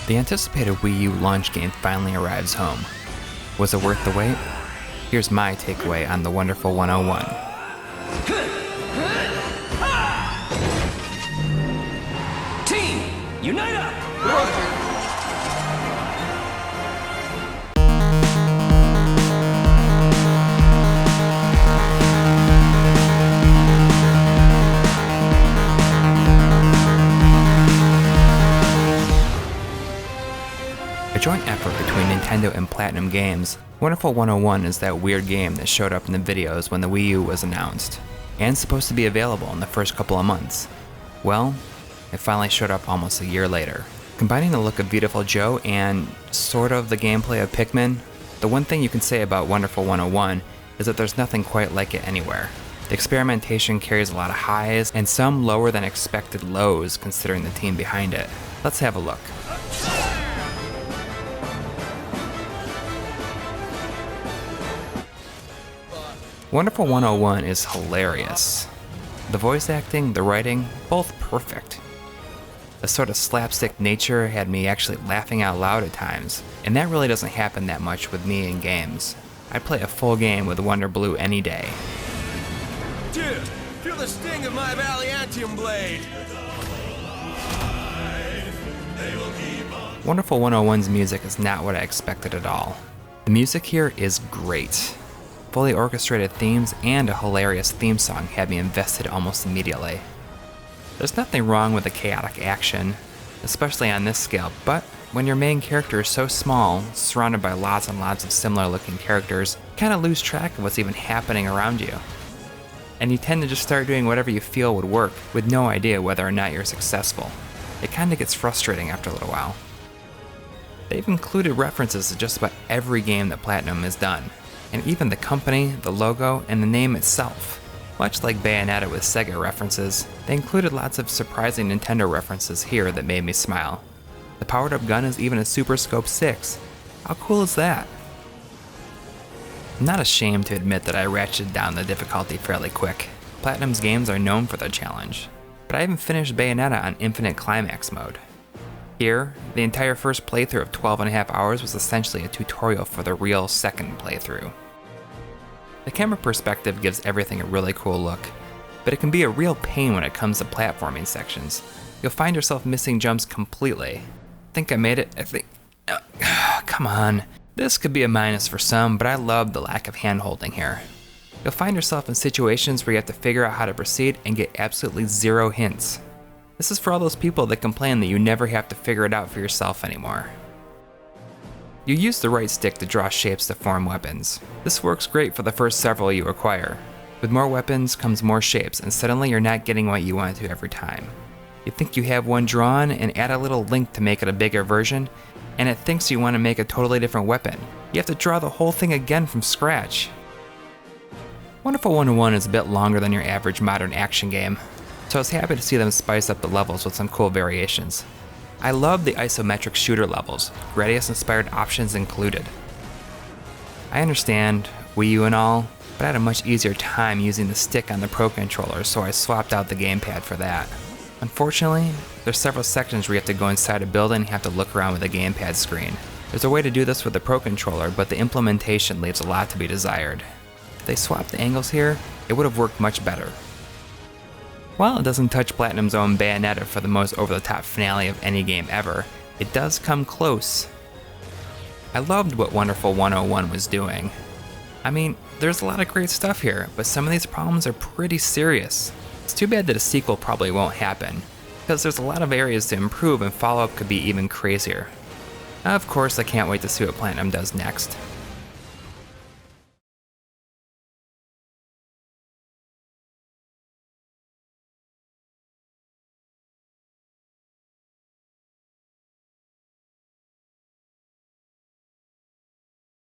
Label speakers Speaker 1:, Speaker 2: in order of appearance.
Speaker 1: The anticipated Wii U launch game finally arrives home. Was it worth the wait? Here's my takeaway on the Wonderful 101.
Speaker 2: Team, unite up!
Speaker 1: A joint effort between Nintendo and Platinum Games, Wonderful 101 is that weird game that showed up in the videos when the Wii U was announced, and supposed to be available in the first couple of months. Well, it finally showed up almost a year later. Combining the look of Beautiful Joe and sort of the gameplay of Pikmin, the one thing you can say about Wonderful 101 is that there's nothing quite like it anywhere. The experimentation carries a lot of highs and some lower than expected lows considering the team behind it. Let's have a look. Wonderful 101 is hilarious. The voice acting, the writing, both perfect. The sort of slapstick nature had me actually laughing out loud at times, and that really doesn't happen that much with me in games. I'd play a full game with Wonder Blue any day.
Speaker 3: Dude, feel the sting of my Valiantium blade!
Speaker 1: Wonderful 101's music is not what I expected at all. The music here is great. Fully orchestrated themes and a hilarious theme song had me invested almost immediately. There's nothing wrong with the chaotic action, especially on this scale, but when your main character is so small, surrounded by lots and lots of similar looking characters, you kind of lose track of what's even happening around you. And you tend to just start doing whatever you feel would work, with no idea whether or not you're successful. It kind of gets frustrating after a little while. They've included references to just about every game that Platinum has done, and even the company, the logo, and the name itself. Much like Bayonetta with Sega references, they included lots of surprising Nintendo references here that made me smile. The powered up gun is even a Super Scope 6. How cool is that? I'm not ashamed to admit that I ratcheted down the difficulty fairly quick. Platinum's games are known for their challenge, but I haven't finished Bayonetta on Infinite Climax mode. Here, the entire first playthrough of 12.5 hours was essentially a tutorial for the real second playthrough. The camera perspective gives everything a really cool look, but it can be a real pain when it comes to platforming sections. You'll find yourself missing jumps completely. Think I made it? Come on. This could be a minus for some, but I love the lack of hand-holding here. You'll find yourself in situations where you have to figure out how to proceed and get absolutely zero hints. This is for all those people that complain that you never have to figure it out for yourself anymore. You use the right stick to draw shapes to form weapons. This works great for the first several you acquire. With more weapons comes more shapes, and suddenly you're not getting what you want to every time. You think you have one drawn and add a little link to make it a bigger version, and it thinks you want to make a totally different weapon. You have to draw the whole thing again from scratch. Wonderful 101 is a bit longer than your average modern action game, so I was happy to see them spice up the levels with some cool variations. I love the isometric shooter levels, Gradius-inspired options included. I understand, Wii U and all, but I had a much easier time using the stick on the Pro Controller, so I swapped out the gamepad for that. Unfortunately, there's several sections where you have to go inside a building and have to look around with a gamepad screen. There's a way to do this with the Pro Controller, but the implementation leaves a lot to be desired. If they swapped the angles here, it would have worked much better. While it doesn't touch Platinum's own Bayonetta for the most over-the-top finale of any game ever, it does come close. I loved what Wonderful 101 was doing. I mean, there's a lot of great stuff here, but some of these problems are pretty serious. It's too bad that a sequel probably won't happen, because there's a lot of areas to improve and follow-up could be even crazier. Of course, I can't wait to see what Platinum does next.